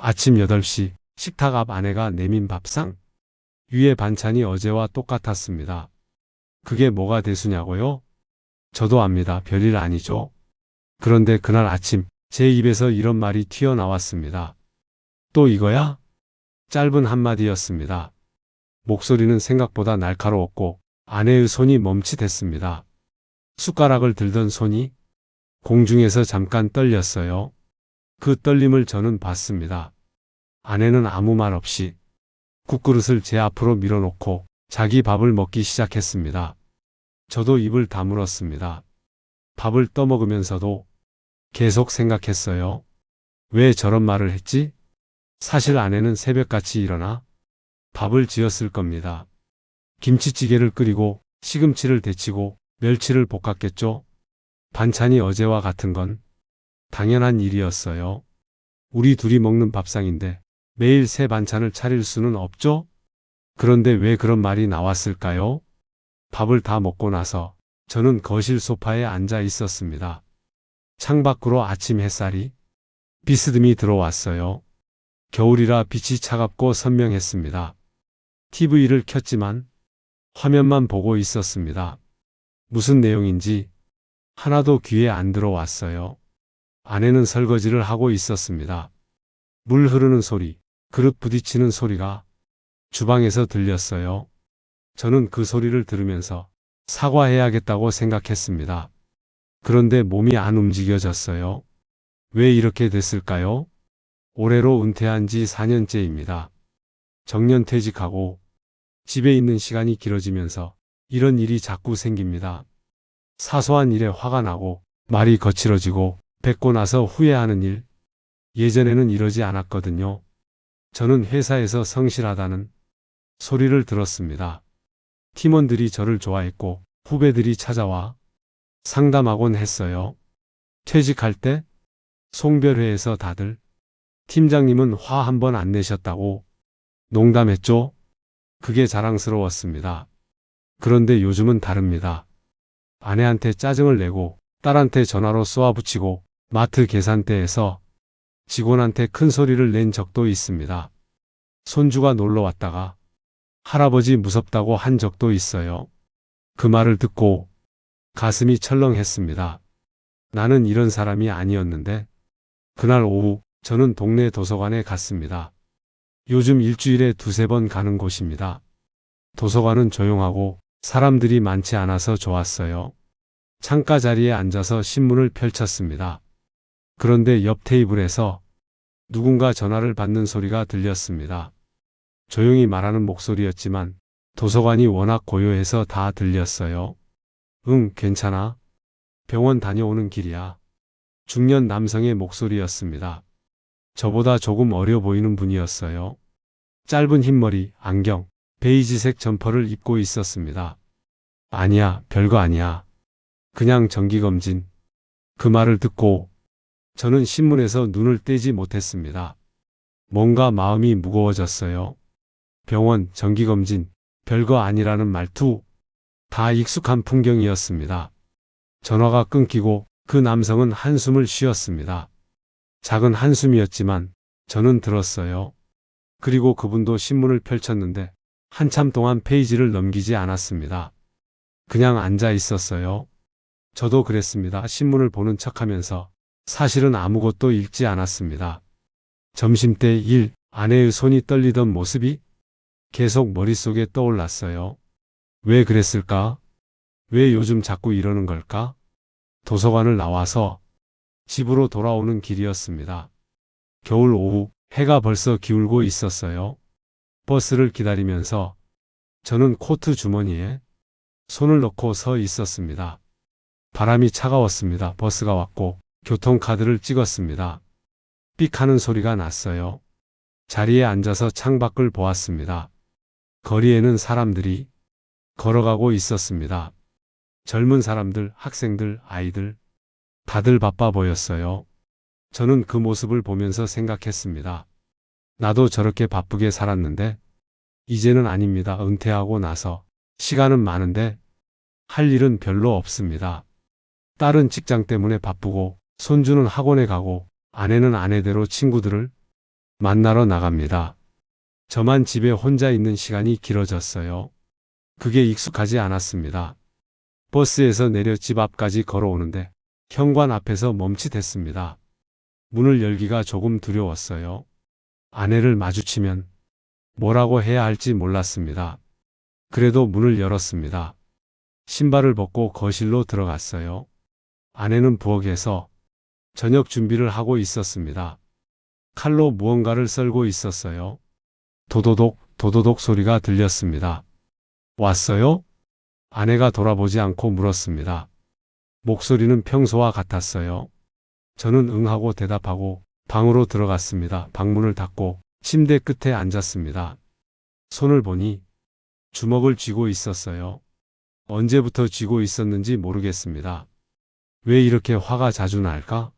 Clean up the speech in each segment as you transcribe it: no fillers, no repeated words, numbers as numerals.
아침 8시 식탁 앞 아내가 내민 밥상. 위에 반찬이 어제와 똑같았습니다. 그게 뭐가 대수냐고요? 저도 압니다. 별일 아니죠. 그런데 그날 아침 제 입에서 이런 말이 튀어나왔습니다. 또 이거야? 짧은 한마디였습니다. 목소리는 생각보다 날카로웠고 아내의 손이 멈칫했습니다. 숟가락을 들던 손이 공중에서 잠깐 떨렸어요. 그 떨림을 저는 봤습니다. 아내는 아무 말 없이 국그릇을 제 앞으로 밀어놓고 자기 밥을 먹기 시작했습니다. 저도 입을 다물었습니다. 밥을 떠먹으면서도 계속 생각했어요. 왜 저런 말을 했지? 사실 아내는 새벽같이 일어나 밥을 지었을 겁니다. 김치찌개를 끓이고 시금치를 데치고 멸치를 볶았겠죠? 반찬이 어제와 같은 건 당연한 일이었어요. 우리 둘이 먹는 밥상인데 매일 새 반찬을 차릴 수는 없죠? 그런데 왜 그런 말이 나왔을까요? 밥을 다 먹고 나서 저는 거실 소파에 앉아 있었습니다. 창밖으로 아침 햇살이 비스듬히 들어왔어요. 겨울이라 빛이 차갑고 선명했습니다. TV를 켰지만 화면만 보고 있었습니다. 무슨 내용인지 하나도 귀에 안 들어왔어요. 아내는 설거지를 하고 있었습니다. 물 흐르는 소리, 그릇 부딪히는 소리가 주방에서 들렸어요. 저는 그 소리를 들으면서 사과해야겠다고 생각했습니다. 그런데 몸이 안 움직여졌어요. 왜 이렇게 됐을까요? 올해로 은퇴한 지 4년째입니다. 정년 퇴직하고 집에 있는 시간이 길어지면서 이런 일이 자꾸 생깁니다. 사소한 일에 화가 나고 말이 거칠어지고 뱉고 나서 후회하는 일. 예전에는 이러지 않았거든요. 저는 회사에서 성실하다는 소리를 들었습니다. 팀원들이 저를 좋아했고 후배들이 찾아와 상담하곤 했어요. 퇴직할 때 송별회에서 다들 팀장님은 화 한 번 안 내셨다고 농담했죠? 그게 자랑스러웠습니다. 그런데 요즘은 다릅니다. 아내한테 짜증을 내고 딸한테 전화로 쏘아붙이고 마트 계산대에서 직원한테 큰 소리를 낸 적도 있습니다. 손주가 놀러 왔다가 할아버지 무섭다고 한 적도 있어요. 그 말을 듣고 가슴이 철렁했습니다. 나는 이런 사람이 아니었는데 그날 오후 저는 동네 도서관에 갔습니다. 요즘 일주일에 두세 번 가는 곳입니다. 도서관은 조용하고 사람들이 많지 않아서 좋았어요. 창가 자리에 앉아서 신문을 펼쳤습니다. 그런데 옆 테이블에서 누군가 전화를 받는 소리가 들렸습니다. 조용히 말하는 목소리였지만 도서관이 워낙 고요해서 다 들렸어요. 응, 괜찮아. 병원 다녀오는 길이야. 중년 남성의 목소리였습니다. 저보다 조금 어려 보이는 분이었어요. 짧은 흰머리, 안경, 베이지색 점퍼를 입고 있었습니다. 아니야, 별거 아니야. 그냥 정기검진. 그 말을 듣고 저는 신문에서 눈을 떼지 못했습니다. 뭔가 마음이 무거워졌어요. 병원, 정기검진, 별거 아니라는 말투. 다 익숙한 풍경이었습니다. 전화가 끊기고 그 남성은 한숨을 쉬었습니다. 작은 한숨이었지만 저는 들었어요. 그리고 그분도 신문을 펼쳤는데 한참 동안 페이지를 넘기지 않았습니다. 그냥 앉아 있었어요. 저도 그랬습니다. 신문을 보는 척하면서 사실은 아무것도 읽지 않았습니다. 점심때 아내의 손이 떨리던 모습이 계속 머릿속에 떠올랐어요. 왜 그랬을까? 왜 요즘 자꾸 이러는 걸까? 도서관을 나와서 집으로 돌아오는 길이었습니다. 겨울 오후 해가 벌써 기울고 있었어요. 버스를 기다리면서 저는 코트 주머니에 손을 넣고 서 있었습니다. 바람이 차가웠습니다. 버스가 왔고 교통카드를 찍었습니다. 삑 하는 소리가 났어요. 자리에 앉아서 창밖을 보았습니다. 거리에는 사람들이 걸어가고 있었습니다. 젊은 사람들, 학생들, 아이들, 다들 바빠 보였어요. 저는 그 모습을 보면서 생각했습니다. 나도 저렇게 바쁘게 살았는데 이제는 아닙니다. 은퇴하고 나서 시간은 많은데 할 일은 별로 없습니다. 딸은 직장 때문에 바쁘고 손주는 학원에 가고 아내는 아내대로 친구들을 만나러 나갑니다. 저만 집에 혼자 있는 시간이 길어졌어요. 그게 익숙하지 않았습니다. 버스에서 내려 집 앞까지 걸어오는데 현관 앞에서 멈칫했습니다. 문을 열기가 조금 두려웠어요. 아내를 마주치면 뭐라고 해야 할지 몰랐습니다. 그래도 문을 열었습니다. 신발을 벗고 거실로 들어갔어요. 아내는 부엌에서 저녁 준비를 하고 있었습니다. 칼로 무언가를 썰고 있었어요. 도도독, 도도독 소리가 들렸습니다. 왔어요? 아내가 돌아보지 않고 물었습니다. 목소리는 평소와 같았어요. 저는 응하고 대답하고 방으로 들어갔습니다. 방문을 닫고 침대 끝에 앉았습니다. 손을 보니 주먹을 쥐고 있었어요. 언제부터 쥐고 있었는지 모르겠습니다. 왜 이렇게 화가 자주 날까?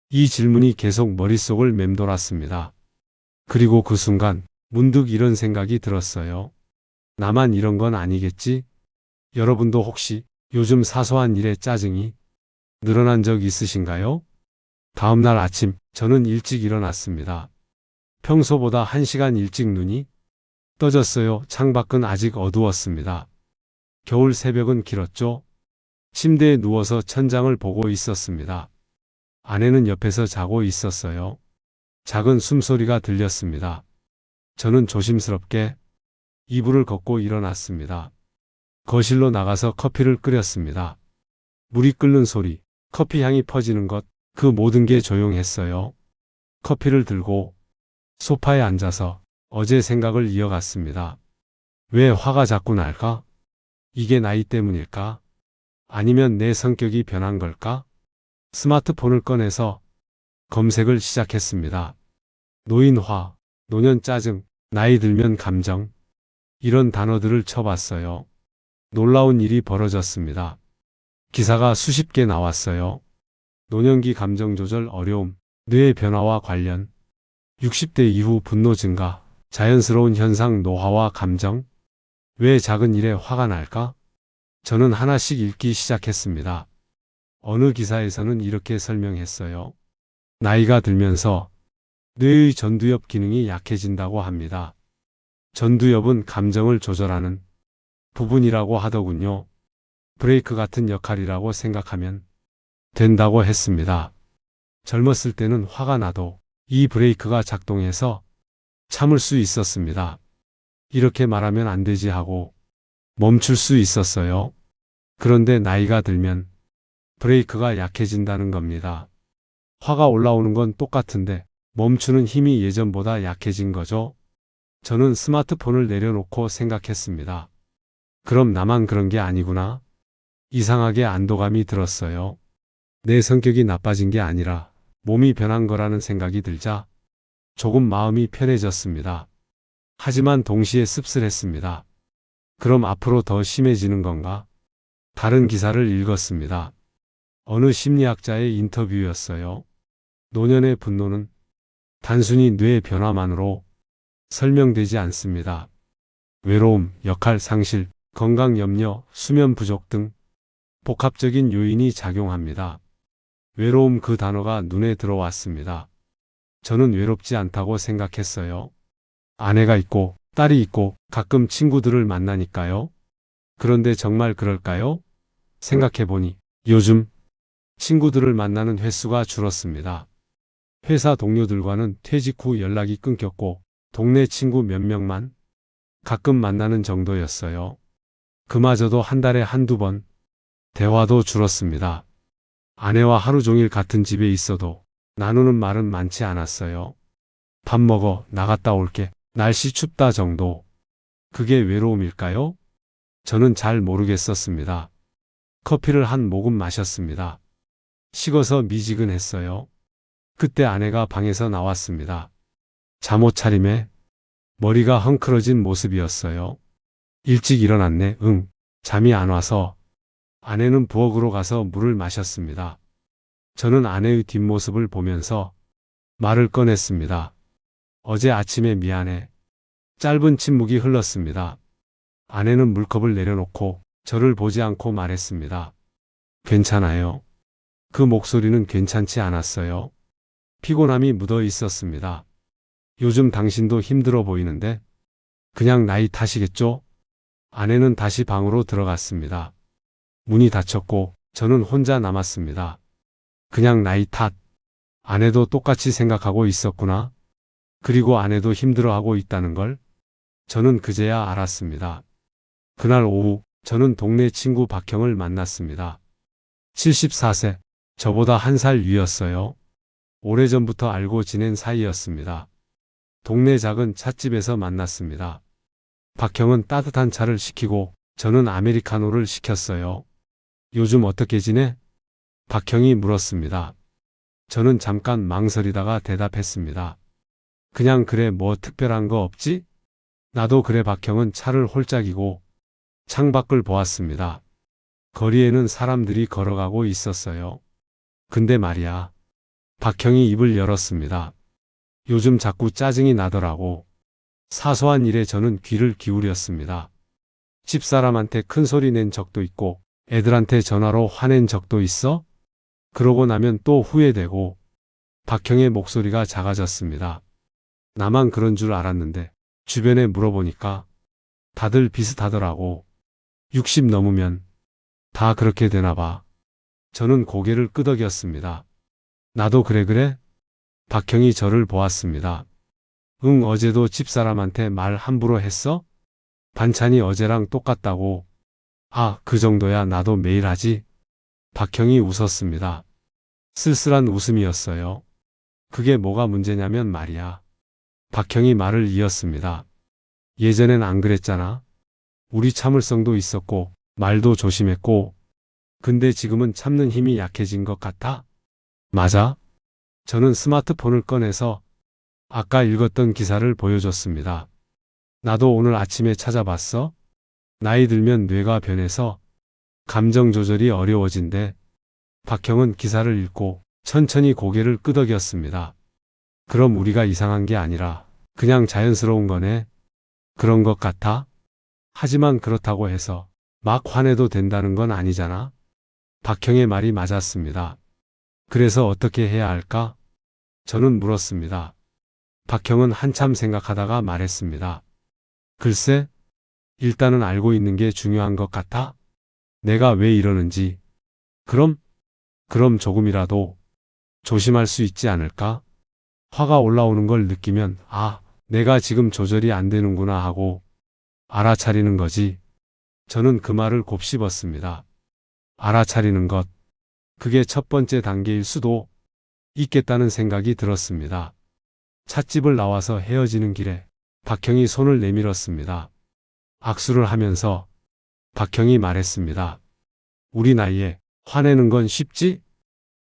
이 질문이 계속 머릿속을 맴돌았습니다. 그리고 그 순간 문득 이런 생각이 들었어요. 나만 이런 건 아니겠지? 여러분도 혹시 요즘 사소한 일에 짜증이 늘어난 적 있으신가요? 다음 날 아침 저는 일찍 일어났습니다. 평소보다 1시간 일찍 눈이 떠졌어요. 창밖은 아직 어두웠습니다. 겨울 새벽은 길었죠. 침대에 누워서 천장을 보고 있었습니다. 아내는 옆에서 자고 있었어요. 작은 숨소리가 들렸습니다. 저는 조심스럽게 이불을 걷고 일어났습니다. 거실로 나가서 커피를 끓였습니다. 물이 끓는 소리, 커피 향이 퍼지는 것, 그 모든 게 조용했어요. 커피를 들고 소파에 앉아서 어제 생각을 이어갔습니다. 왜 화가 자꾸 날까? 이게 나이 때문일까? 아니면 내 성격이 변한 걸까? 스마트폰을 꺼내서 검색을 시작했습니다. 노인화, 노년 짜증, 나이 들면 감정, 이런 단어들을 쳐봤어요. 놀라운 일이 벌어졌습니다. 기사가 수십 개 나왔어요. 노년기 감정 조절 어려움, 뇌의 변화와 관련, 60대 이후 분노 증가, 자연스러운 현상 노화와 감정, 왜 작은 일에 화가 날까? 저는 하나씩 읽기 시작했습니다. 어느 기사에서는 이렇게 설명했어요. 나이가 들면서 뇌의 전두엽 기능이 약해진다고 합니다. 전두엽은 감정을 조절하는 부분이라고 하더군요. 브레이크 같은 역할이라고 생각하면 된다고 했습니다. 젊었을 때는 화가 나도 이 브레이크가 작동해서 참을 수 있었습니다. 이렇게 말하면 안 되지 하고 멈출 수 있었어요. 그런데 나이가 들면 브레이크가 약해진다는 겁니다. 화가 올라오는 건 똑같은데 멈추는 힘이 예전보다 약해진 거죠. 저는 스마트폰을 내려놓고 생각했습니다. 그럼 나만 그런 게 아니구나. 이상하게 안도감이 들었어요. 내 성격이 나빠진 게 아니라 몸이 변한 거라는 생각이 들자 조금 마음이 편해졌습니다. 하지만 동시에 씁쓸했습니다. 그럼 앞으로 더 심해지는 건가? 다른 기사를 읽었습니다. 어느 심리학자의 인터뷰였어요. 노년의 분노는 단순히 뇌의 변화만으로 설명되지 않습니다. 외로움, 역할 상실, 건강 염려, 수면 부족 등 복합적인 요인이 작용합니다. 외로움 그 단어가 눈에 들어왔습니다. 저는 외롭지 않다고 생각했어요. 아내가 있고 딸이 있고 가끔 친구들을 만나니까요. 그런데 정말 그럴까요? 생각해보니 요즘 친구들을 만나는 횟수가 줄었습니다. 회사 동료들과는 퇴직 후 연락이 끊겼고 동네 친구 몇 명만 가끔 만나는 정도였어요. 그마저도 한 달에 한두 번 대화도 줄었습니다. 아내와 하루 종일 같은 집에 있어도 나누는 말은 많지 않았어요. 밥 먹어, 나갔다 올게, 날씨 춥다 정도. 그게 외로움일까요? 저는 잘 모르겠었습니다. 커피를 한 모금 마셨습니다. 식어서 미지근했어요. 그때 아내가 방에서 나왔습니다. 잠옷 차림에 머리가 헝클어진 모습이었어요. 일찍 일어났네. 응. 잠이 안 와서. 아내는 부엌으로 가서 물을 마셨습니다. 저는 아내의 뒷모습을 보면서 말을 꺼냈습니다. 어제 아침에 미안해. 짧은 침묵이 흘렀습니다. 아내는 물컵을 내려놓고 저를 보지 않고 말했습니다. 괜찮아요. 그 목소리는 괜찮지 않았어요. 피곤함이 묻어 있었습니다. 요즘 당신도 힘들어 보이는데 그냥 나이 탓이겠죠? 아내는 다시 방으로 들어갔습니다. 문이 닫혔고 저는 혼자 남았습니다. 그냥 나이 탓. 아내도 똑같이 생각하고 있었구나. 그리고 아내도 힘들어하고 있다는 걸 저는 그제야 알았습니다. 그날 오후 저는 동네 친구 박형을 만났습니다. 74세, 저보다 한 살 위였어요. 오래전부터 알고 지낸 사이였습니다. 동네 작은 찻집에서 만났습니다. 박형은 따뜻한 차를 시키고 저는 아메리카노를 시켰어요. 요즘 어떻게 지내? 박형이 물었습니다. 저는 잠깐 망설이다가 대답했습니다. 그냥 그래, 뭐 특별한 거 없지? 나도 그래. 박형은 차를 홀짝이고 창밖을 보았습니다. 거리에는 사람들이 걸어가고 있었어요. 근데 말이야. 박형이 입을 열었습니다. 요즘 자꾸 짜증이 나더라고. 사소한 일에 저는 귀를 기울였습니다. 집사람한테 큰 소리 낸 적도 있고 애들한테 전화로 화낸 적도 있어? 그러고 나면 또 후회되고. 박형의 목소리가 작아졌습니다. 나만 그런 줄 알았는데 주변에 물어보니까 다들 비슷하더라고. 60 넘으면 다 그렇게 되나 봐. 저는 고개를 끄덕였습니다. 나도 그래? 박형이 저를 보았습니다. 응, 어제도 집사람한테 말 함부로 했어? 반찬이 어제랑 똑같다고. 아, 그 정도야. 나도 매일 하지. 박형이 웃었습니다. 쓸쓸한 웃음이었어요. 그게 뭐가 문제냐면 말이야. 박형이 말을 이었습니다. 예전엔 안 그랬잖아. 우리 참을성도 있었고 말도 조심했고. 근데 지금은 참는 힘이 약해진 것 같아? 맞아? 저는 스마트폰을 꺼내서 아까 읽었던 기사를 보여줬습니다. 나도 오늘 아침에 찾아봤어. 나이 들면 뇌가 변해서 감정 조절이 어려워진대. 박형은 기사를 읽고 천천히 고개를 끄덕였습니다. 그럼 우리가 이상한 게 아니라 그냥 자연스러운 거네. 그런 것 같아? 하지만 그렇다고 해서 막 화내도 된다는 건 아니잖아. 박형의 말이 맞았습니다. 그래서 어떻게 해야 할까? 저는 물었습니다. 박형은 한참 생각하다가 말했습니다. 글쎄, 일단은 알고 있는 게 중요한 것 같아. 내가 왜 이러는지. 그럼 조금이라도 조심할 수 있지 않을까? 화가 올라오는 걸 느끼면 아, 내가 지금 조절이 안 되는구나 하고 알아차리는 거지. 저는 그 말을 곱씹었습니다. 알아차리는 것. 그게 첫 번째 단계일 수도 있겠다는 생각이 들었습니다. 찻집을 나와서 헤어지는 길에 박형이 손을 내밀었습니다. 악수를 하면서 박형이 말했습니다. 우리 나이에 화내는 건 쉽지?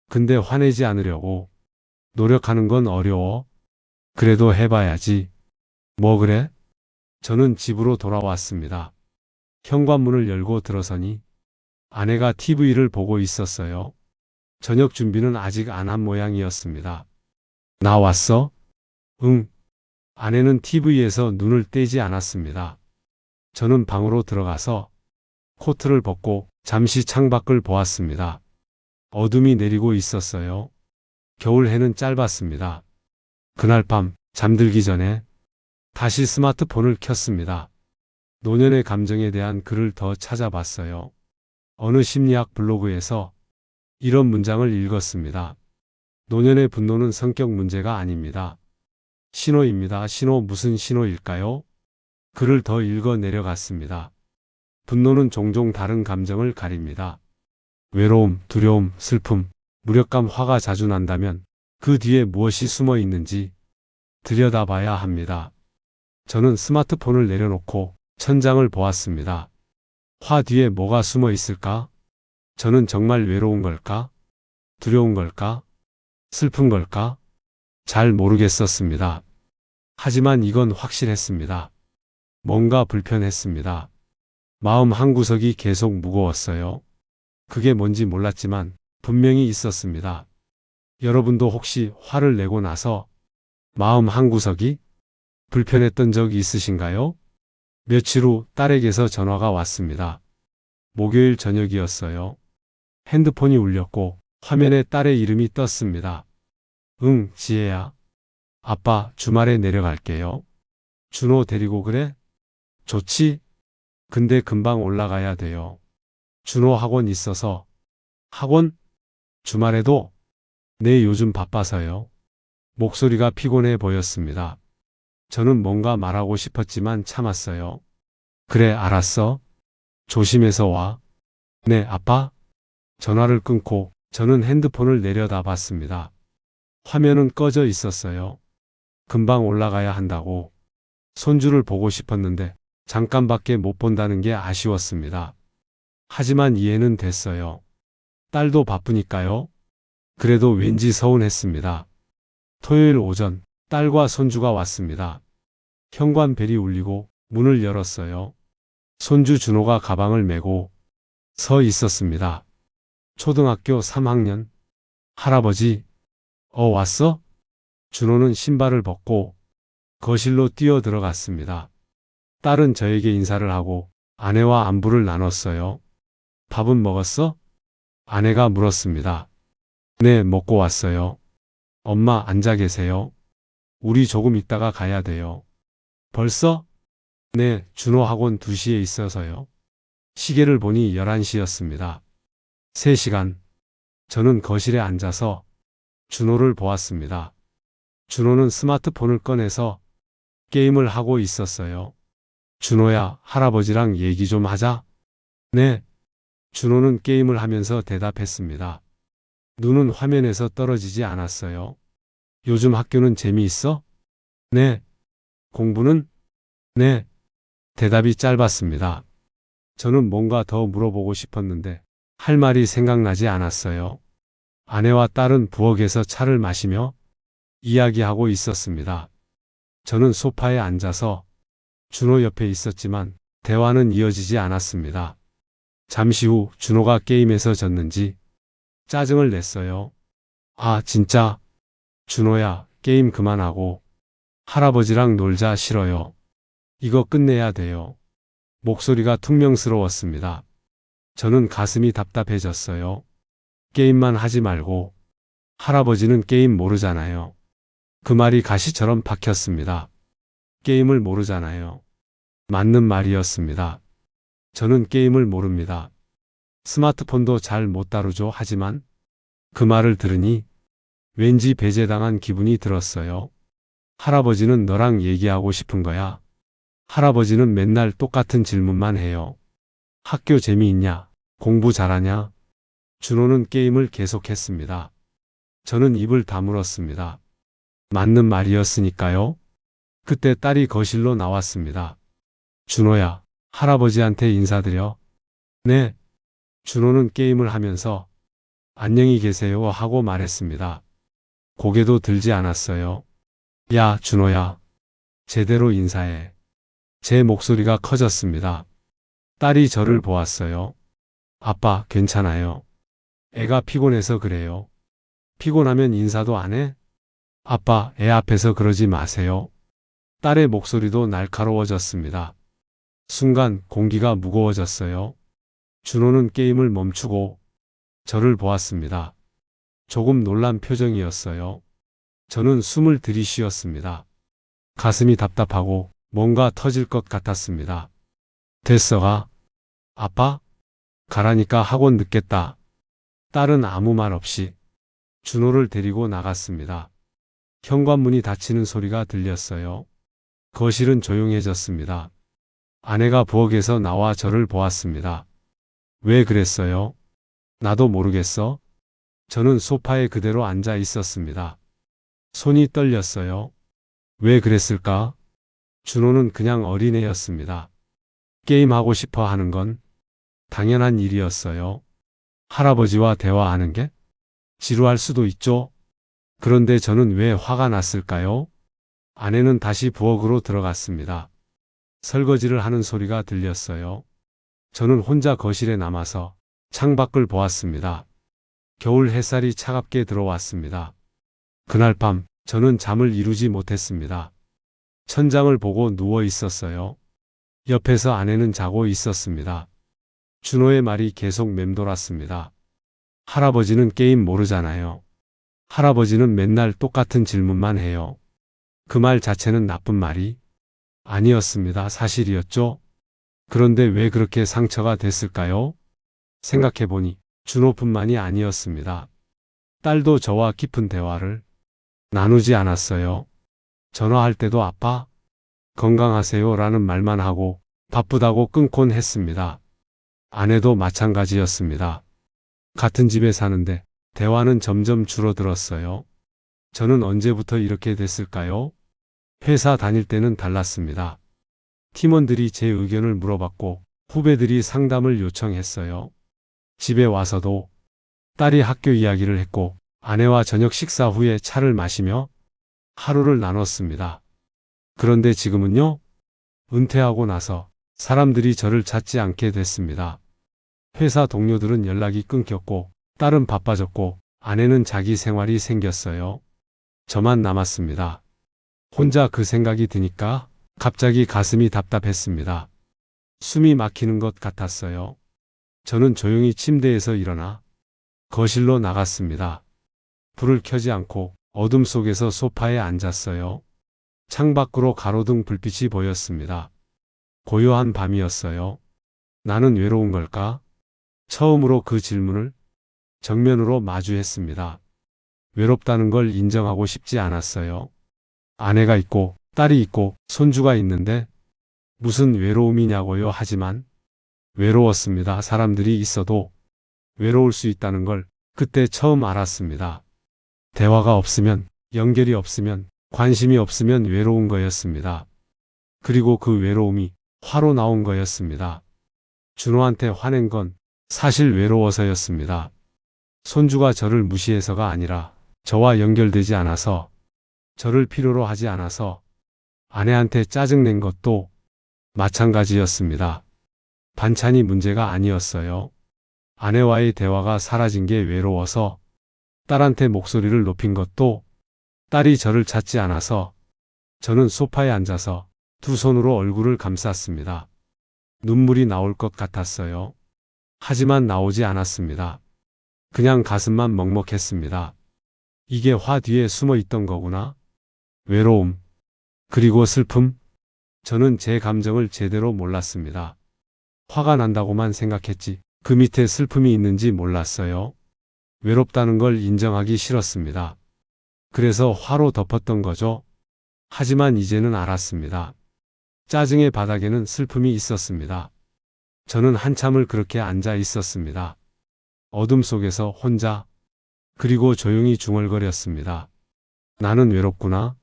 근데 화내지 않으려고 노력하는 건 어려워. 그래도 해봐야지. 뭐 그래? 저는 집으로 돌아왔습니다. 현관문을 열고 들어서니 아내가 TV를 보고 있었어요. 저녁 준비는 아직 안 한 모양이었습니다. 나 왔어? 응. 아내는 TV에서 눈을 떼지 않았습니다. 저는 방으로 들어가서 코트를 벗고 잠시 창밖을 보았습니다. 어둠이 내리고 있었어요. 겨울 해는 짧았습니다. 그날 밤 잠들기 전에 다시 스마트폰을 켰습니다. 노년의 감정에 대한 글을 더 찾아봤어요. 어느 심리학 블로그에서 이런 문장을 읽었습니다. 노년의 분노는 성격 문제가 아닙니다. 신호입니다. 신호. 무슨 신호일까요? 글을 더 읽어 내려갔습니다. 분노는 종종 다른 감정을 가립니다. 외로움, 두려움, 슬픔, 무력감, 화가 자주 난다면 그 뒤에 무엇이 숨어 있는지 들여다봐야 합니다. 저는 스마트폰을 내려놓고 천장을 보았습니다. 화 뒤에 뭐가 숨어 있을까? 저는 정말 외로운 걸까? 두려운 걸까? 슬픈 걸까? 잘 모르겠었습니다. 하지만 이건 확실했습니다. 뭔가 불편했습니다. 마음 한구석이 계속 무거웠어요. 그게 뭔지 몰랐지만 분명히 있었습니다. 여러분도 혹시 화를 내고 나서 마음 한구석이 불편했던 적 있으신가요? 며칠 후 딸에게서 전화가 왔습니다. 목요일 저녁이었어요. 핸드폰이 울렸고 화면에 딸의 이름이 떴습니다. 응, 지혜야. 아빠, 주말에 내려갈게요. 준호 데리고 그래? 좋지? 근데 금방 올라가야 돼요. 준호 학원 있어서. 학원? 주말에도? 네, 요즘 바빠서요. 목소리가 피곤해 보였습니다. 저는 뭔가 말하고 싶었지만 참았어요. 그래, 알았어. 조심해서 와. 네, 아빠? 전화를 끊고 저는 핸드폰을 내려다 봤습니다. 화면은 꺼져 있었어요. 금방 올라가야 한다고. 손주를 보고 싶었는데 잠깐밖에 못 본다는 게 아쉬웠습니다. 하지만 이해는 됐어요. 딸도 바쁘니까요. 그래도 왠지 서운했습니다. 토요일 오전 딸과 손주가 왔습니다. 현관벨이 울리고 문을 열었어요. 손주 준호가 가방을 메고 서 있었습니다. 초등학교 3학년. 할아버지, 왔어? 준호는 신발을 벗고 거실로 뛰어 들어갔습니다. 딸은 저에게 인사를 하고 아내와 안부를 나눴어요. 밥은 먹었어? 아내가 물었습니다. 네, 먹고 왔어요. 엄마 앉아 계세요. 우리 조금 있다가 가야 돼요. 벌써? 네, 준호 학원 2시에 있어서요. 시계를 보니 11시였습니다. 3시간. 저는 거실에 앉아서 준호를 보았습니다. 준호는 스마트폰을 꺼내서 게임을 하고 있었어요. 준호야, 할아버지랑 얘기 좀 하자. 네. 준호는 게임을 하면서 대답했습니다. 눈은 화면에서 떨어지지 않았어요. 요즘 학교는 재미있어? 네. 공부는? 네. 대답이 짧았습니다. 저는 뭔가 더 물어보고 싶었는데 할 말이 생각나지 않았어요. 아내와 딸은 부엌에서 차를 마시며 이야기하고 있었습니다. 저는 소파에 앉아서 준호 옆에 있었지만 대화는 이어지지 않았습니다. 잠시 후 준호가 게임에서 졌는지 짜증을 냈어요. 아, 진짜? 준호야, 게임 그만하고 할아버지랑 놀자. 싫어요. 이거 끝내야 돼요. 목소리가 퉁명스러웠습니다. 저는 가슴이 답답해졌어요. 게임만 하지 말고. 할아버지는 게임 모르잖아요. 그 말이 가시처럼 박혔습니다. 게임을 모르잖아요. 맞는 말이었습니다. 저는 게임을 모릅니다. 스마트폰도 잘 못 다루죠. 하지만 그 말을 들으니 왠지 배제당한 기분이 들었어요. 할아버지는 너랑 얘기하고 싶은 거야. 할아버지는 맨날 똑같은 질문만 해요. 학교 재미있냐? 공부 잘하냐? 준호는 게임을 계속했습니다. 저는 입을 다물었습니다. 맞는 말이었으니까요. 그때 딸이 거실로 나왔습니다. 준호야, 할아버지한테 인사드려. 네. 준호는 게임을 하면서 안녕히 계세요 하고 말했습니다. 고개도 들지 않았어요. 야, 준호야. 제대로 인사해. 제 목소리가 커졌습니다. 딸이 저를 보았어요. 아빠, 괜찮아요. 애가 피곤해서 그래요. 피곤하면 인사도 안 해? 아빠, 애 앞에서 그러지 마세요. 딸의 목소리도 날카로워졌습니다. 순간 공기가 무거워졌어요. 준호는 게임을 멈추고 저를 보았습니다. 조금 놀란 표정이었어요. 저는 숨을 들이쉬었습니다. 가슴이 답답하고 뭔가 터질 것 같았습니다. 됐어, 가. 아빠? 가라니까 학원 늦겠다. 딸은 아무 말 없이 준호를 데리고 나갔습니다. 현관문이 닫히는 소리가 들렸어요. 거실은 조용해졌습니다. 아내가 부엌에서 나와 저를 보았습니다. 왜 그랬어요? 나도 모르겠어. 저는 소파에 그대로 앉아 있었습니다. 손이 떨렸어요. 왜 그랬을까? 준호는 그냥 어린애였습니다. 게임하고 싶어 하는 건 당연한 일이었어요. 할아버지와 대화하는 게 지루할 수도 있죠. 그런데 저는 왜 화가 났을까요? 아내는 다시 부엌으로 들어갔습니다. 설거지를 하는 소리가 들렸어요. 저는 혼자 거실에 남아서 창밖을 보았습니다. 겨울 햇살이 차갑게 들어왔습니다. 그날 밤 저는 잠을 이루지 못했습니다. 천장을 보고 누워 있었어요. 옆에서 아내는 자고 있었습니다. 준호의 말이 계속 맴돌았습니다. 할아버지는 게임 모르잖아요. 할아버지는 맨날 똑같은 질문만 해요. 그 말 자체는 나쁜 말이 아니었습니다. 사실이었죠. 그런데 왜 그렇게 상처가 됐을까요? 생각해보니 준호뿐만이 아니었습니다. 딸도 저와 깊은 대화를 나누지 않았어요. 전화할 때도 아빠, 건강하세요 라는 말만 하고 바쁘다고 끊곤 했습니다. 아내도 마찬가지였습니다. 같은 집에 사는데 대화는 점점 줄어들었어요. 저는 언제부터 이렇게 됐을까요? 회사 다닐 때는 달랐습니다. 팀원들이 제 의견을 물어봤고 후배들이 상담을 요청했어요. 집에 와서도 딸이 학교 이야기를 했고 아내와 저녁 식사 후에 차를 마시며 하루를 나눴습니다. 그런데 지금은요? 은퇴하고 나서 사람들이 저를 찾지 않게 됐습니다. 회사 동료들은 연락이 끊겼고 딸은 바빠졌고 아내는 자기 생활이 생겼어요. 저만 남았습니다. 혼자 그 생각이 드니까 갑자기 가슴이 답답했습니다. 숨이 막히는 것 같았어요. 저는 조용히 침대에서 일어나 거실로 나갔습니다. 불을 켜지 않고 어둠 속에서 소파에 앉았어요. 창밖으로 가로등 불빛이 보였습니다. 고요한 밤이었어요. 나는 외로운 걸까? 처음으로 그 질문을 정면으로 마주했습니다. 외롭다는 걸 인정하고 싶지 않았어요. 아내가 있고 딸이 있고 손주가 있는데 무슨 외로움이냐고요. 하지만 외로웠습니다. 사람들이 있어도 외로울 수 있다는 걸 그때 처음 알았습니다. 대화가 없으면, 연결이 없으면, 관심이 없으면 외로운 거였습니다. 그리고 그 외로움이 화로 나온 거였습니다. 준호한테 화낸 건 사실 외로워서였습니다. 손주가 저를 무시해서가 아니라 저와 연결되지 않아서, 저를 필요로 하지 않아서 아내한테 짜증낸 것도 마찬가지였습니다. 반찬이 문제가 아니었어요. 아내와의 대화가 사라진 게 외로워서 딸한테 목소리를 높인 것도 딸이 저를 찾지 않아서 저는 소파에 앉아서 두 손으로 얼굴을 감쌌습니다. 눈물이 나올 것 같았어요. 하지만 나오지 않았습니다. 그냥 가슴만 먹먹했습니다. 이게 화 뒤에 숨어 있던 거구나. 외로움, 그리고 슬픔. 저는 제 감정을 제대로 몰랐습니다. 화가 난다고만 생각했지 그 밑에 슬픔이 있는지 몰랐어요. 외롭다는 걸 인정하기 싫었습니다. 그래서 화로 덮었던 거죠. 하지만 이제는 알았습니다. 짜증의 바닥에는 슬픔이 있었습니다. 저는 한참을 그렇게 앉아 있었습니다. 어둠 속에서 혼자, 그리고 조용히 중얼거렸습니다. 나는 외롭구나.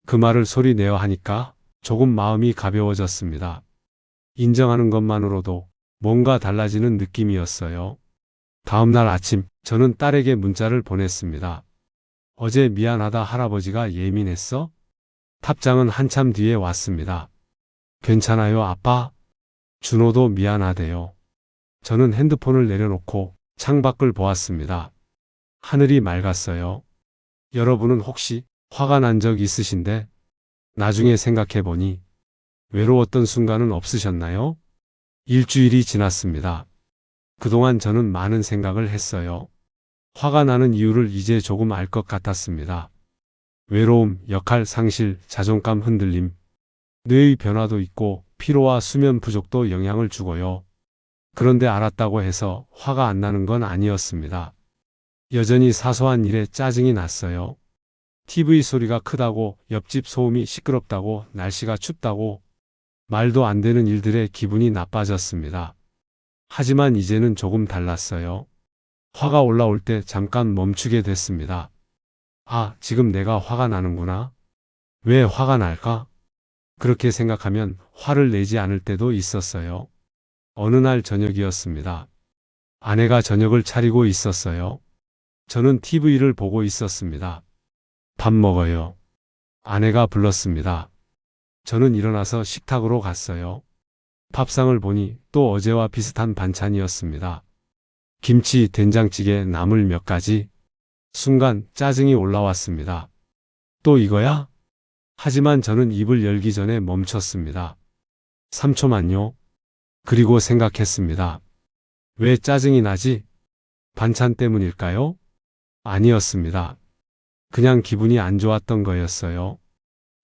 그 말을 소리 내어 하니까 조금 마음이 가벼워졌습니다. 인정하는 것만으로도 뭔가 달라지는 느낌이었어요. 다음 날 아침, 저는 딸에게 문자를 보냈습니다. 어제 미안하다 할아버지가 예민했어? 답장은 한참 뒤에 왔습니다. 괜찮아요, 아빠? 준호도 미안하대요. 저는 핸드폰을 내려놓고 창밖을 보았습니다. 하늘이 맑았어요. 여러분은 혹시 화가 난 적 있으신데 나중에 생각해보니 외로웠던 순간은 없으셨나요? 일주일이 지났습니다. 그동안 저는 많은 생각을 했어요. 화가 나는 이유를 이제 조금 알 것 같았습니다. 외로움, 역할 상실, 자존감 흔들림, 뇌의 변화도 있고 피로와 수면 부족도 영향을 주고요. 그런데 알았다고 해서 화가 안 나는 건 아니었습니다. 여전히 사소한 일에 짜증이 났어요. TV 소리가 크다고, 옆집 소음이 시끄럽다고, 날씨가 춥다고, 말도 안 되는 일들에 기분이 나빠졌습니다. 하지만 이제는 조금 달랐어요. 화가 올라올 때 잠깐 멈추게 됐습니다. 아, 지금 내가 화가 나는구나. 왜 화가 날까? 그렇게 생각하면 화를 내지 않을 때도 있었어요. 어느 날 저녁이었습니다. 아내가 저녁을 차리고 있었어요. 저는 TV를 보고 있었습니다. 밥 먹어요. 아내가 불렀습니다. 저는 일어나서 식탁으로 갔어요. 밥상을 보니 또 어제와 비슷한 반찬이었습니다. 김치, 된장찌개, 나물 몇 가지. 순간 짜증이 올라왔습니다. 또 이거야? 하지만 저는 입을 열기 전에 멈췄습니다. 3초만요. 그리고 생각했습니다. 왜 짜증이 나지? 반찬 때문일까요? 아니었습니다. 그냥 기분이 안 좋았던 거였어요.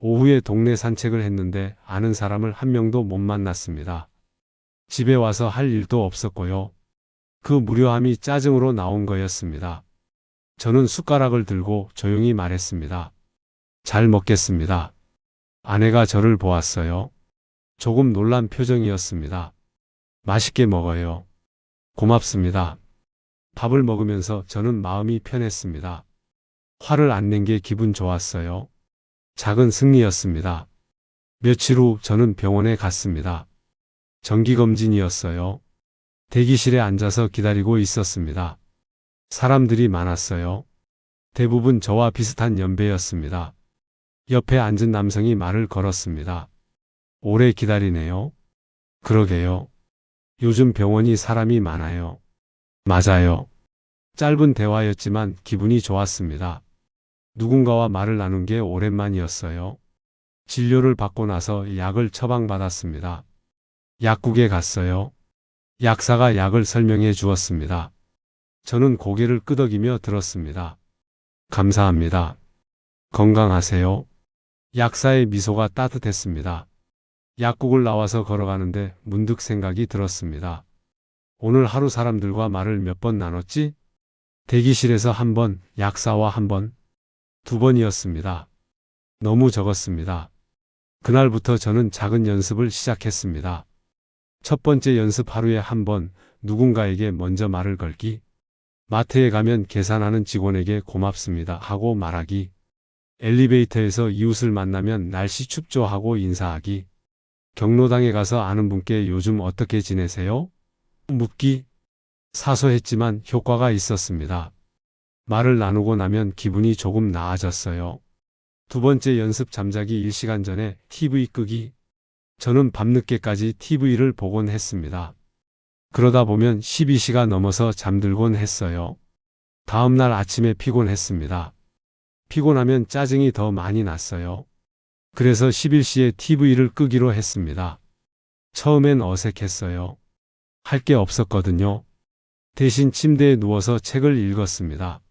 오후에 동네 산책을 했는데 아는 사람을 한 명도 못 만났습니다. 집에 와서 할 일도 없었고요. 그 무료함이 짜증으로 나온 거였습니다. 저는 숟가락을 들고 조용히 말했습니다. 잘 먹겠습니다. 아내가 저를 보았어요. 조금 놀란 표정이었습니다. 맛있게 먹어요. 고맙습니다. 밥을 먹으면서 저는 마음이 편했습니다. 화를 안 낸 게 기분 좋았어요. 작은 승리였습니다. 며칠 후 저는 병원에 갔습니다. 정기검진이었어요. 대기실에 앉아서 기다리고 있었습니다. 사람들이 많았어요. 대부분 저와 비슷한 연배였습니다. 옆에 앉은 남성이 말을 걸었습니다. 오래 기다리네요. 그러게요. 요즘 병원이 사람이 많아요. 맞아요. 짧은 대화였지만 기분이 좋았습니다. 누군가와 말을 나눈 게 오랜만이었어요. 진료를 받고 나서 약을 처방받았습니다. 약국에 갔어요. 약사가 약을 설명해 주었습니다. 저는 고개를 끄덕이며 들었습니다. 감사합니다. 건강하세요. 약사의 미소가 따뜻했습니다. 약국을 나와서 걸어가는데 문득 생각이 들었습니다. 오늘 하루 사람들과 말을 몇 번 나눴지? 대기실에서 한 번, 약사와 한 번, 두 번이었습니다. 너무 적었습니다. 그날부터 저는 작은 연습을 시작했습니다. 첫 번째 연습 하루에 한 번 누군가에게 먼저 말을 걸기. 마트에 가면 계산하는 직원에게 고맙습니다 하고 말하기. 엘리베이터에서 이웃을 만나면 날씨 춥죠 하고 인사하기. 경로당에 가서 아는 분께 요즘 어떻게 지내세요? 묻기. 사소했지만 효과가 있었습니다. 말을 나누고 나면 기분이 조금 나아졌어요. 두 번째 연습 잠자기 1시간 전에 TV 끄기. 저는 밤늦게까지 TV를 보곤 했습니다. 그러다 보면 12시가 넘어서 잠들곤 했어요. 다음날 아침에 피곤했습니다. 피곤하면 짜증이 더 많이 났어요. 그래서 11시에 TV를 끄기로 했습니다. 처음엔 어색했어요. 할 게 없었거든요. 대신 침대에 누워서 책을 읽었습니다.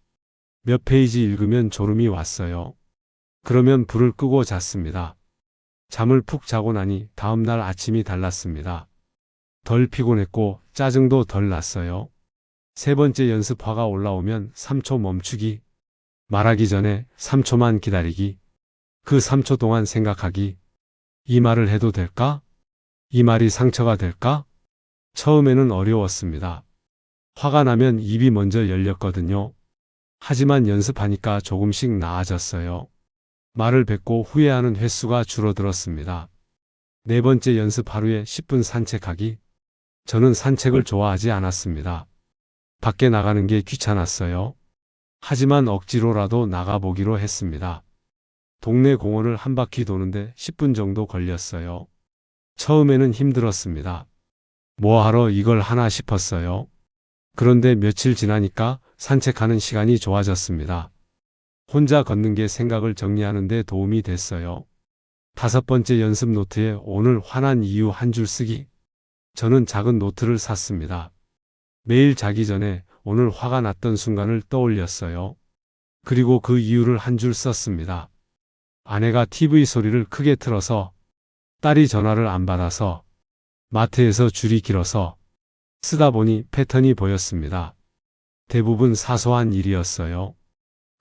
몇 페이지 읽으면 졸음이 왔어요. 그러면 불을 끄고 잤습니다. 잠을 푹 자고 나니 다음날 아침이 달랐습니다. 덜 피곤했고 짜증도 덜 났어요. 세 번째 연습 화가 올라오면 3초 멈추기. 말하기 전에 3초만 기다리기. 그 3초 동안 생각하기. 이 말을 해도 될까? 이 말이 상처가 될까? 처음에는 어려웠습니다. 화가 나면 입이 먼저 열렸거든요. 하지만 연습하니까 조금씩 나아졌어요. 말을 뱉고 후회하는 횟수가 줄어들었습니다. 네 번째 연습 하루에 10분 산책하기. 저는 산책을 좋아하지 않았습니다. 밖에 나가는 게 귀찮았어요. 하지만 억지로라도 나가보기로 했습니다. 동네 공원을 한 바퀴 도는데 10분 정도 걸렸어요. 처음에는 힘들었습니다. 뭐 하러 이걸 하나 싶었어요. 그런데 며칠 지나니까 산책하는 시간이 좋아졌습니다. 혼자 걷는 게 생각을 정리하는 데 도움이 됐어요. 다섯 번째 연습 노트에 오늘 화난 이유 한 줄 쓰기. 저는 작은 노트를 샀습니다. 매일 자기 전에 오늘 화가 났던 순간을 떠올렸어요. 그리고 그 이유를 한 줄 썼습니다. 아내가 TV 소리를 크게 틀어서, 딸이 전화를 안 받아서, 마트에서 줄이 길어서. 쓰다 보니 패턴이 보였습니다. 대부분 사소한 일이었어요.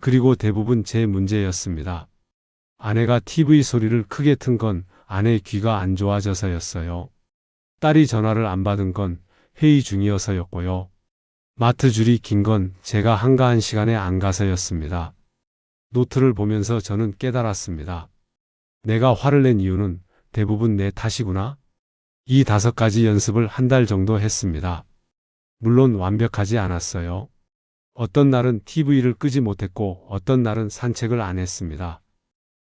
그리고 대부분 제 문제였습니다. 아내가 TV 소리를 크게 튼 건 아내의 귀가 안 좋아져서였어요. 딸이 전화를 안 받은 건 회의 중이어서였고요. 마트 줄이 긴 건 제가 한가한 시간에 안 가서였습니다. 노트를 보면서 저는 깨달았습니다. 내가 화를 낸 이유는 대부분 내 탓이구나. 이 5가지 연습을 한 달 정도 했습니다. 물론 완벽하지 않았어요. 어떤 날은 TV를 끄지 못했고 어떤 날은 산책을 안 했습니다.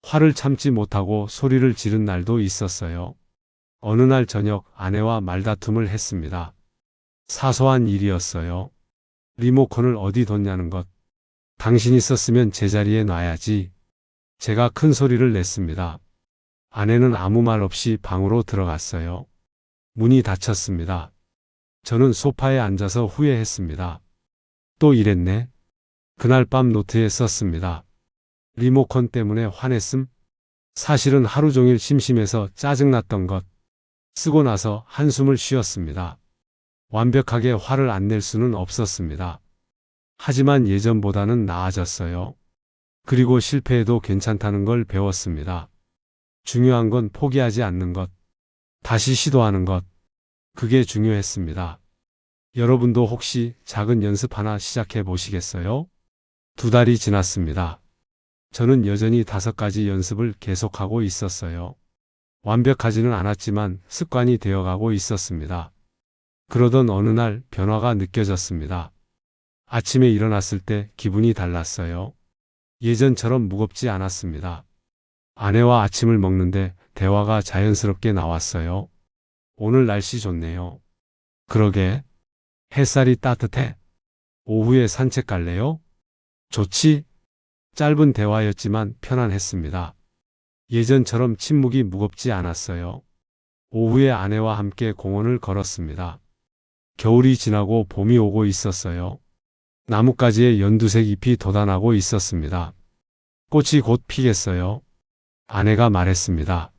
화를 참지 못하고 소리를 지른 날도 있었어요. 어느 날 저녁 아내와 말다툼을 했습니다. 사소한 일이었어요. 리모컨을 어디 뒀냐는 것. 당신이 썼으면 제자리에 놔야지. 제가 큰 소리를 냈습니다. 아내는 아무 말 없이 방으로 들어갔어요. 문이 닫혔습니다. 저는 소파에 앉아서 후회했습니다. 또 이랬네. 그날 밤 노트에 썼습니다. 리모컨 때문에 화냈음? 사실은 하루 종일 심심해서 짜증났던 것. 쓰고 나서 한숨을 쉬었습니다. 완벽하게 화를 안 낼 수는 없었습니다. 하지만 예전보다는 나아졌어요. 그리고 실패해도 괜찮다는 걸 배웠습니다. 중요한 건 포기하지 않는 것. 다시 시도하는 것. 그게 중요했습니다. 여러분도 혹시 작은 연습 하나 시작해 보시겠어요? 2달이 지났습니다. 저는 여전히 5가지 연습을 계속하고 있었어요. 완벽하지는 않았지만 습관이 되어가고 있었습니다. 그러던 어느 날 변화가 느껴졌습니다. 아침에 일어났을 때 기분이 달랐어요. 예전처럼 무겁지 않았습니다. 아내와 아침을 먹는데 대화가 자연스럽게 나왔어요. 오늘 날씨 좋네요. 그러게. 햇살이 따뜻해. 오후에 산책 갈래요? 좋지? 짧은 대화였지만 편안했습니다. 예전처럼 침묵이 무겁지 않았어요. 오후에 아내와 함께 공원을 걸었습니다. 겨울이 지나고 봄이 오고 있었어요. 나뭇가지에 연두색 잎이 돋아나고 있었습니다. 꽃이 곧 피겠어요. 아내가 말했습니다.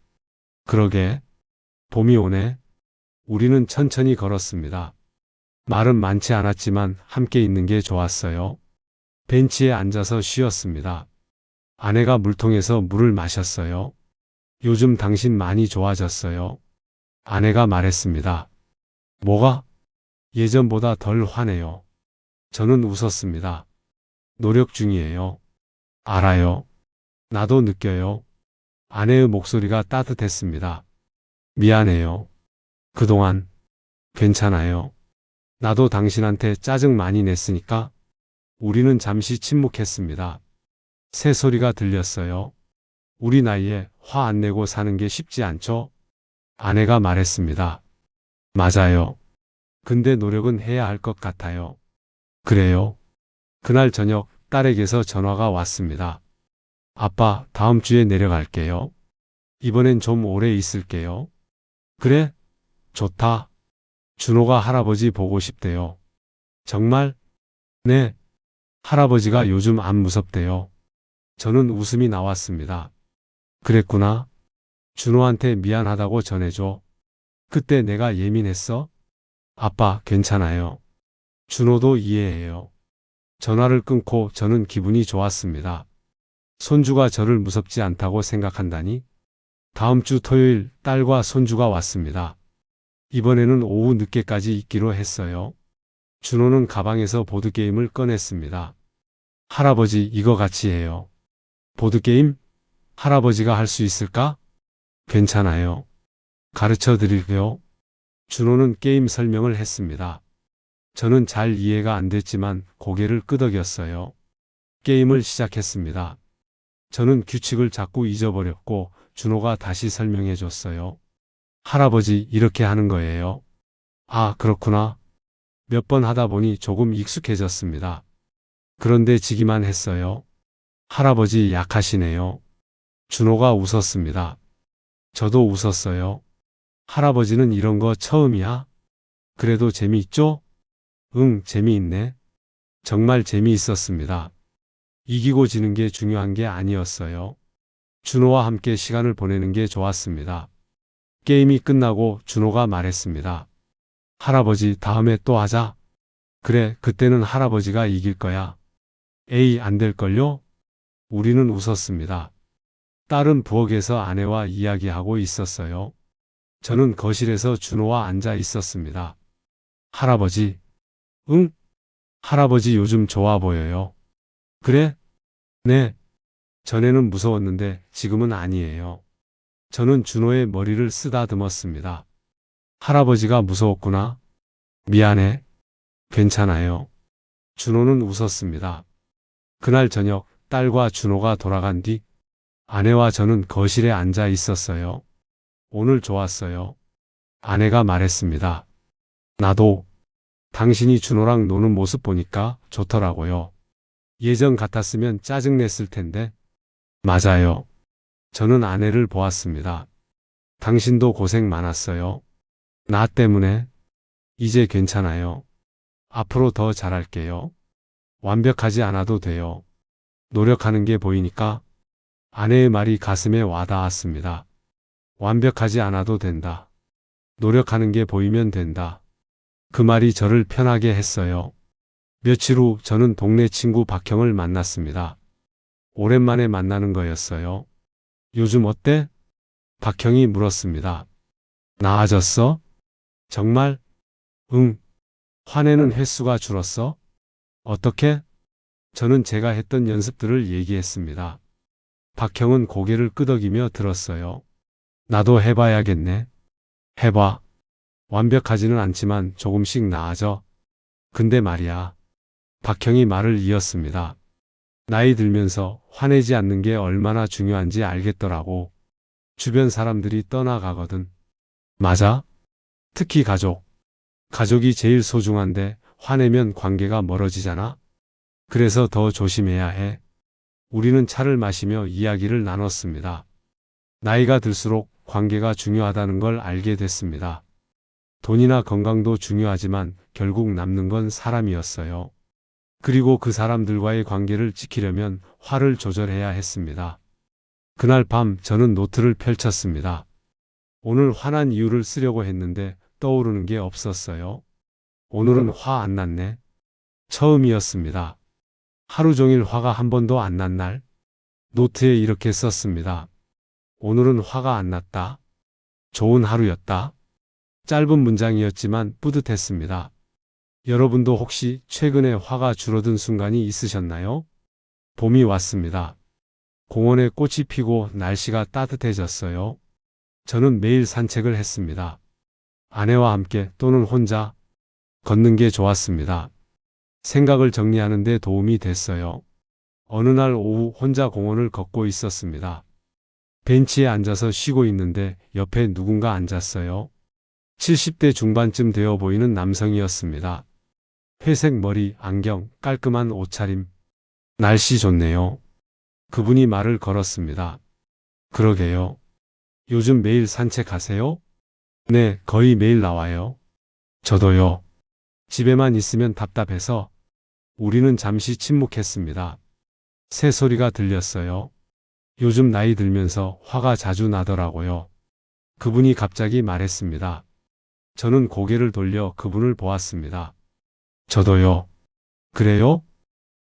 그러게. 봄이 오네. 우리는 천천히 걸었습니다. 말은 많지 않았지만 함께 있는 게 좋았어요. 벤치에 앉아서 쉬었습니다. 아내가 물통에서 물을 마셨어요. 요즘 당신 많이 좋아졌어요. 아내가 말했습니다. 뭐가? 예전보다 덜 화내요. 저는 웃었습니다. 노력 중이에요. 알아요. 나도 느껴요. 아내의 목소리가 따뜻했습니다. 미안해요. 그동안. 괜찮아요. 나도 당신한테 짜증 많이 냈으니까. 우리는 잠시 침묵했습니다. 새소리가 들렸어요. 우리 나이에 화 안 내고 사는 게 쉽지 않죠? 아내가 말했습니다. 맞아요. 근데 노력은 해야 할 것 같아요. 그래요. 그날 저녁 딸에게서 전화가 왔습니다. 아빠, 다음 주에 내려갈게요. 이번엔 좀 오래 있을게요. 그래? 좋다. 준호가 할아버지 보고 싶대요. 정말? 네. 할아버지가 요즘 안 무섭대요. 저는 웃음이 나왔습니다. 그랬구나. 준호한테 미안하다고 전해줘. 그때 내가 예민했어? 아빠, 괜찮아요. 준호도 이해해요. 전화를 끊고 저는 기분이 좋았습니다. 손주가 저를 무섭지 않다고 생각한다니? 다음 주 토요일 딸과 손주가 왔습니다. 이번에는 오후 늦게까지 있기로 했어요. 준호는 가방에서 보드게임을 꺼냈습니다. 할아버지, 이거 같이 해요. 보드게임? 할아버지가 할 수 있을까? 괜찮아요. 가르쳐 드릴게요. 준호는 게임 설명을 했습니다. 저는 잘 이해가 안 됐지만 고개를 끄덕였어요. 게임을 시작했습니다. 저는 규칙을 자꾸 잊어버렸고 준호가 다시 설명해 줬어요. 할아버지, 이렇게 하는 거예요. 아, 그렇구나. 몇 번 하다 보니 조금 익숙해졌습니다. 그런데 지기만 했어요. 할아버지 약하시네요. 준호가 웃었습니다. 저도 웃었어요. 할아버지는 이런 거 처음이야? 그래도 재미있죠? 응, 재미있네. 정말 재미있었습니다. 이기고 지는 게 중요한 게 아니었어요. 준호와 함께 시간을 보내는 게 좋았습니다. 게임이 끝나고 준호가 말했습니다. 할아버지, 다음에 또 하자. 그래, 그때는 할아버지가 이길 거야. 에이, 안 될걸요? 우리는 웃었습니다. 딸은 부엌에서 아내와 이야기하고 있었어요. 저는 거실에서 준호와 앉아 있었습니다. 할아버지. 응? 할아버지 요즘 좋아 보여요. 그래? 네. 전에는 무서웠는데 지금은 아니에요. 저는 준호의 머리를 쓰다듬었습니다. 할아버지가 무서웠구나. 미안해. 괜찮아요. 준호는 웃었습니다. 그날 저녁 딸과 준호가 돌아간 뒤 아내와 저는 거실에 앉아 있었어요. 오늘 좋았어요. 아내가 말했습니다. 나도. 당신이 준호랑 노는 모습 보니까 좋더라고요. 예전 같았으면 짜증냈을 텐데. 맞아요. 저는 아내를 보았습니다. 당신도 고생 많았어요. 나 때문에. 이제 괜찮아요. 앞으로 더 잘할게요. 완벽하지 않아도 돼요. 노력하는 게 보이니까. 아내의 말이 가슴에 와닿았습니다. 완벽하지 않아도 된다. 노력하는 게 보이면 된다. 그 말이 저를 편하게 했어요. 며칠 후 저는 동네 친구 박형을 만났습니다. 오랜만에 만나는 거였어요. 요즘 어때? 박형이 물었습니다. 나아졌어? 정말? 응. 화내는 횟수가 줄었어? 어떻게? 저는 제가 했던 연습들을 얘기했습니다. 박형은 고개를 끄덕이며 들었어요. 나도 해봐야겠네. 해봐. 완벽하지는 않지만 조금씩 나아져. 근데 말이야. 박형이 말을 이었습니다. 나이 들면서 화내지 않는 게 얼마나 중요한지 알겠더라고. 주변 사람들이 떠나가거든. 맞아? 특히 가족. 가족이 제일 소중한데 화내면 관계가 멀어지잖아. 그래서 더 조심해야 해. 우리는 차를 마시며 이야기를 나눴습니다. 나이가 들수록 관계가 중요하다는 걸 알게 됐습니다. 돈이나 건강도 중요하지만 결국 남는 건 사람이었어요. 그리고 그 사람들과의 관계를 지키려면 화를 조절해야 했습니다. 그날 밤 저는 노트를 펼쳤습니다. 오늘 화난 이유를 쓰려고 했는데 떠오르는 게 없었어요. 오늘은 화 안 났네. 처음이었습니다. 하루 종일 화가 한 번도 안 난 날. 노트에 이렇게 썼습니다. 오늘은 화가 안 났다. 좋은 하루였다. 짧은 문장이었지만 뿌듯했습니다. 여러분도 혹시 최근에 화가 줄어든 순간이 있으셨나요? 봄이 왔습니다. 공원에 꽃이 피고 날씨가 따뜻해졌어요. 저는 매일 산책을 했습니다. 아내와 함께 또는 혼자 걷는 게 좋았습니다. 생각을 정리하는 데 도움이 됐어요. 어느 날 오후 혼자 공원을 걷고 있었습니다. 벤치에 앉아서 쉬고 있는데 옆에 누군가 앉았어요. 70대 중반쯤 되어 보이는 남성이었습니다. 회색 머리, 안경, 깔끔한 옷차림. 날씨 좋네요. 그분이 말을 걸었습니다. 그러게요. 요즘 매일 산책하세요? 네, 거의 매일 나와요. 저도요. 집에만 있으면 답답해서. 우리는 잠시 침묵했습니다. 새소리가 들렸어요. 요즘 나이 들면서 화가 자주 나더라고요. 그분이 갑자기 말했습니다. 저는 고개를 돌려 그분을 보았습니다. 저도요. 그래요?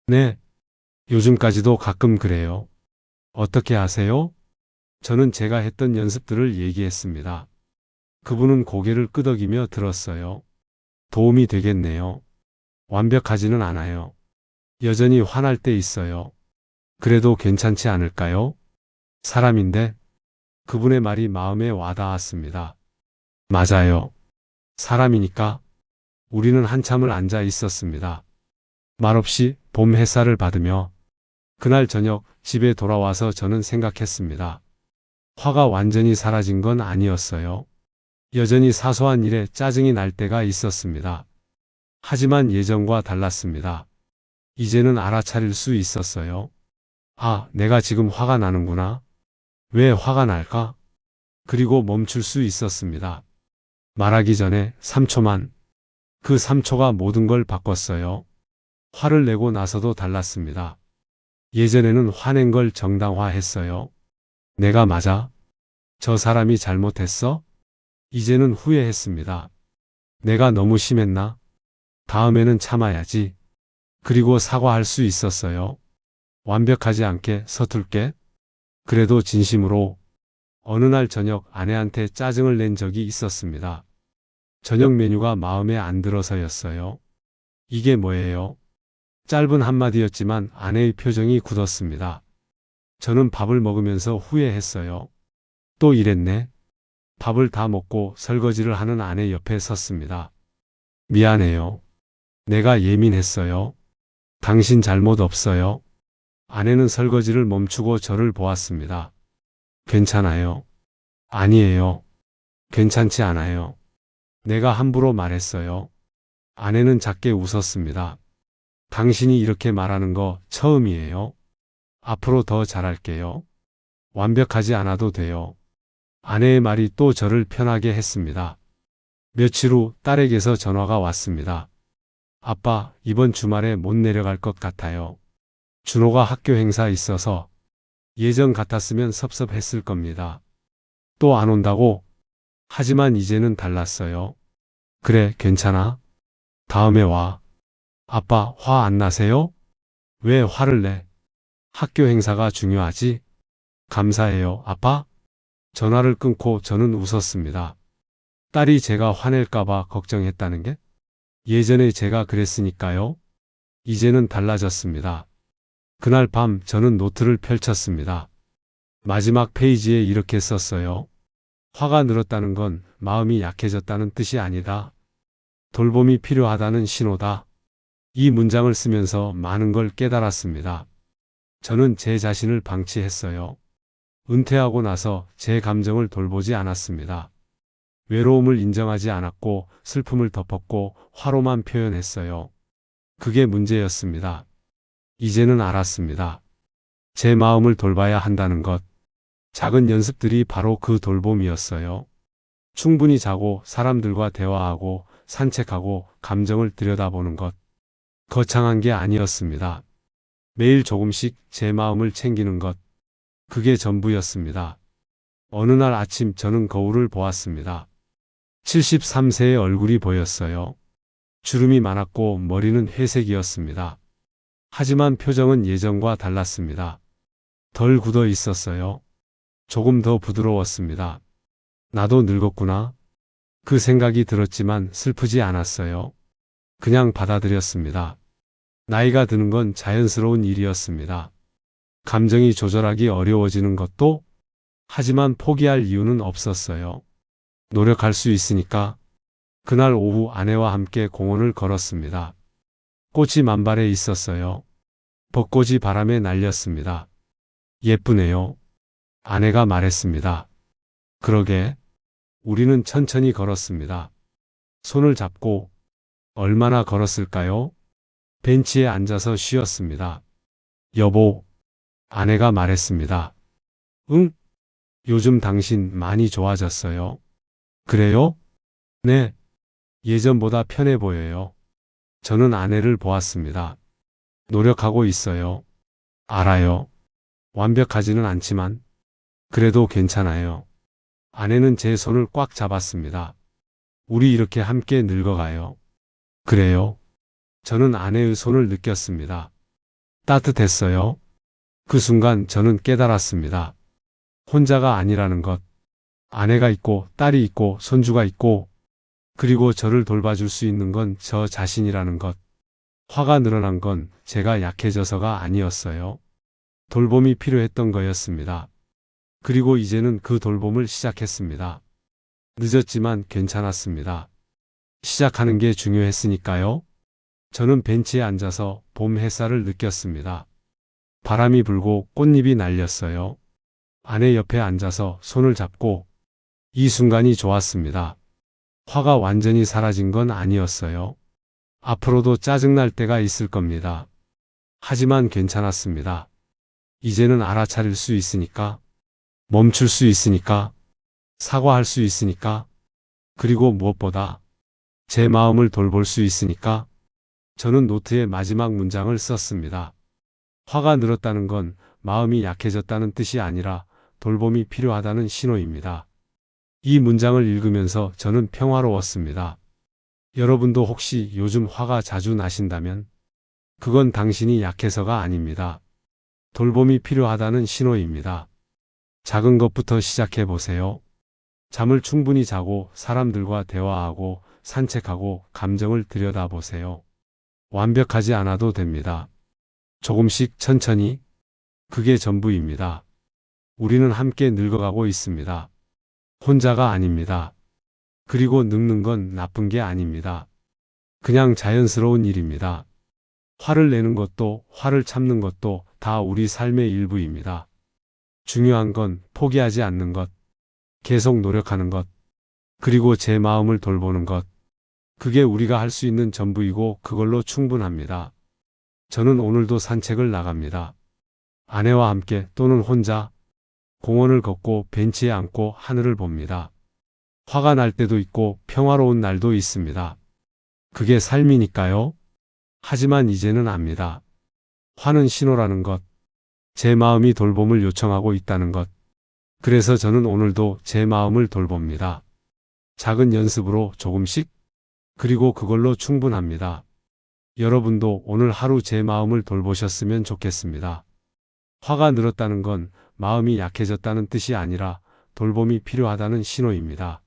네. 요즘까지도 가끔 그래요. 어떻게 하세요? 저는 제가 했던 연습들을 얘기했습니다. 그분은 고개를 끄덕이며 들었어요. 도움이 되겠네요. 완벽하지는 않아요. 여전히 화날 때 있어요. 그래도 괜찮지 않을까요? 사람인데. 그분의 말이 마음에 와닿았습니다. 맞아요. 사람이니까. 우리는 한참을 앉아 있었습니다. 말없이 봄 햇살을 받으며. 그날 저녁 집에 돌아와서 저는 생각했습니다. 화가 완전히 사라진 건 아니었어요. 여전히 사소한 일에 짜증이 날 때가 있었습니다. 하지만 예전과 달랐습니다. 이제는 알아차릴 수 있었어요. 아, 내가 지금 화가 나는구나. 왜 화가 날까? 그리고 멈출 수 있었습니다. 말하기 전에 3초만. 그 3초가 모든 걸 바꿨어요. 화를 내고 나서도 달랐습니다. 예전에는 화낸 걸 정당화했어요. 내가 맞아? 저 사람이 잘못했어? 이제는 후회했습니다. 내가 너무 심했나? 다음에는 참아야지. 그리고 사과할 수 있었어요. 완벽하지 않게 서툴게. 그래도 진심으로. 어느 날 저녁 아내한테 짜증을 낸 적이 있었습니다. 저녁 메뉴가 마음에 안 들어서였어요. 이게 뭐예요? 짧은 한마디였지만 아내의 표정이 굳었습니다. 저는 밥을 먹으면서 후회했어요. 또 이랬네. 밥을 다 먹고 설거지를 하는 아내 옆에 섰습니다. 미안해요. 내가 예민했어요. 당신 잘못 없어요. 아내는 설거지를 멈추고 저를 보았습니다. 괜찮아요. 아니에요. 괜찮지 않아요. 내가 함부로 말했어요. 아내는 작게 웃었습니다. 당신이 이렇게 말하는 거 처음이에요. 앞으로 더 잘할게요. 완벽하지 않아도 돼요. 아내의 말이 또 저를 편하게 했습니다. 며칠 후 딸에게서 전화가 왔습니다. 아빠, 이번 주말에 못 내려갈 것 같아요. 준호가 학교 행사 있어서. 예전 같았으면 섭섭했을 겁니다. 또 안 온다고? 하지만 이제는 달랐어요. 그래, 괜찮아. 다음에 와. 아빠, 화 안 나세요? 왜 화를 내? 학교 행사가 중요하지? 감사해요, 아빠. 전화를 끊고 저는 웃었습니다. 딸이 제가 화낼까봐 걱정했다는 게? 예전에 제가 그랬으니까요. 이제는 달라졌습니다. 그날 밤 저는 노트를 펼쳤습니다. 마지막 페이지에 이렇게 썼어요. 화가 늘었다는 건 마음이 약해졌다는 뜻이 아니다. 돌봄이 필요하다는 신호다. 이 문장을 쓰면서 많은 걸 깨달았습니다. 저는 제 자신을 방치했어요. 은퇴하고 나서 제 감정을 돌보지 않았습니다. 외로움을 인정하지 않았고 슬픔을 덮었고 화로만 표현했어요. 그게 문제였습니다. 이제는 알았습니다. 제 마음을 돌봐야 한다는 것. 작은 연습들이 바로 그 돌봄이었어요. 충분히 자고 사람들과 대화하고 산책하고 감정을 들여다보는 것. 거창한 게 아니었습니다. 매일 조금씩 제 마음을 챙기는 것. 그게 전부였습니다. 어느 날 아침 저는 거울을 보았습니다. 73세의 얼굴이 보였어요. 주름이 많았고 머리는 회색이었습니다. 하지만 표정은 예전과 달랐습니다. 덜 굳어 있었어요. 조금 더 부드러웠습니다. 나도 늙었구나. 그 생각이 들었지만 슬프지 않았어요. 그냥 받아들였습니다. 나이가 드는 건 자연스러운 일이었습니다. 감정이 조절하기 어려워지는 것도, 하지만 포기할 이유는 없었어요. 노력할 수 있으니까. 그날 오후 아내와 함께 공원을 걸었습니다. 꽃이 만발해 있었어요. 벚꽃이 바람에 날렸습니다. 예쁘네요. 아내가 말했습니다. 그러게. 우리는 천천히 걸었습니다. 손을 잡고. 얼마나 걸었을까요? 벤치에 앉아서 쉬었습니다. 여보, 아내가 말했습니다. 응? 요즘 당신 많이 좋아졌어요. 그래요? 네. 예전보다 편해 보여요. 저는 아내를 보았습니다. 노력하고 있어요. 알아요. 완벽하지는 않지만 그래도 괜찮아요. 아내는 제 손을 꽉 잡았습니다. 우리 이렇게 함께 늙어가요. 그래요. 저는 아내의 손을 느꼈습니다. 따뜻했어요. 그 순간 저는 깨달았습니다. 혼자가 아니라는 것. 아내가 있고 딸이 있고 손주가 있고, 그리고 저를 돌봐줄 수 있는 건 저 자신이라는 것. 화가 늘어난 건 제가 약해져서가 아니었어요. 돌봄이 필요했던 거였습니다. 그리고 이제는 그 돌봄을 시작했습니다. 늦었지만 괜찮았습니다. 시작하는 게 중요했으니까요. 저는 벤치에 앉아서 봄 햇살을 느꼈습니다. 바람이 불고 꽃잎이 날렸어요. 아내 옆에 앉아서 손을 잡고, 이 순간이 좋았습니다. 화가 완전히 사라진 건 아니었어요. 앞으로도 짜증날 때가 있을 겁니다. 하지만 괜찮았습니다. 이제는 알아차릴 수 있으니까, 멈출 수 있으니까, 사과할 수 있으니까, 그리고 무엇보다 제 마음을 돌볼 수 있으니까. 저는 노트에 마지막 문장을 썼습니다. 화가 늘었다는 건 마음이 약해졌다는 뜻이 아니라 돌봄이 필요하다는 신호입니다. 이 문장을 읽으면서 저는 평화로웠습니다. 여러분도 혹시 요즘 화가 자주 나신다면 그건 당신이 약해서가 아닙니다. 돌봄이 필요하다는 신호입니다. 작은 것부터 시작해 보세요. 잠을 충분히 자고 사람들과 대화하고 산책하고 감정을 들여다보세요. 완벽하지 않아도 됩니다. 조금씩 천천히. 그게 전부입니다. 우리는 함께 늙어가고 있습니다. 혼자가 아닙니다. 그리고 늙는 건 나쁜 게 아닙니다. 그냥 자연스러운 일입니다. 화를 내는 것도 화를 참는 것도 다 우리 삶의 일부입니다. 중요한 건 포기하지 않는 것, 계속 노력하는 것, 그리고 제 마음을 돌보는 것. 그게 우리가 할 수 있는 전부이고 그걸로 충분합니다. 저는 오늘도 산책을 나갑니다. 아내와 함께 또는 혼자 공원을 걷고 벤치에 앉고 하늘을 봅니다. 화가 날 때도 있고 평화로운 날도 있습니다. 그게 삶이니까요. 하지만 이제는 압니다. 화는 신호라는 것. 제 마음이 돌봄을 요청하고 있다는 것. 그래서 저는 오늘도 제 마음을 돌봅니다. 작은 연습으로 조금씩, 그리고 그걸로 충분합니다. 여러분도 오늘 하루 제 마음을 돌보셨으면 좋겠습니다. 화가 늘었다는 건 마음이 약해졌다는 뜻이 아니라 돌봄이 필요하다는 신호입니다.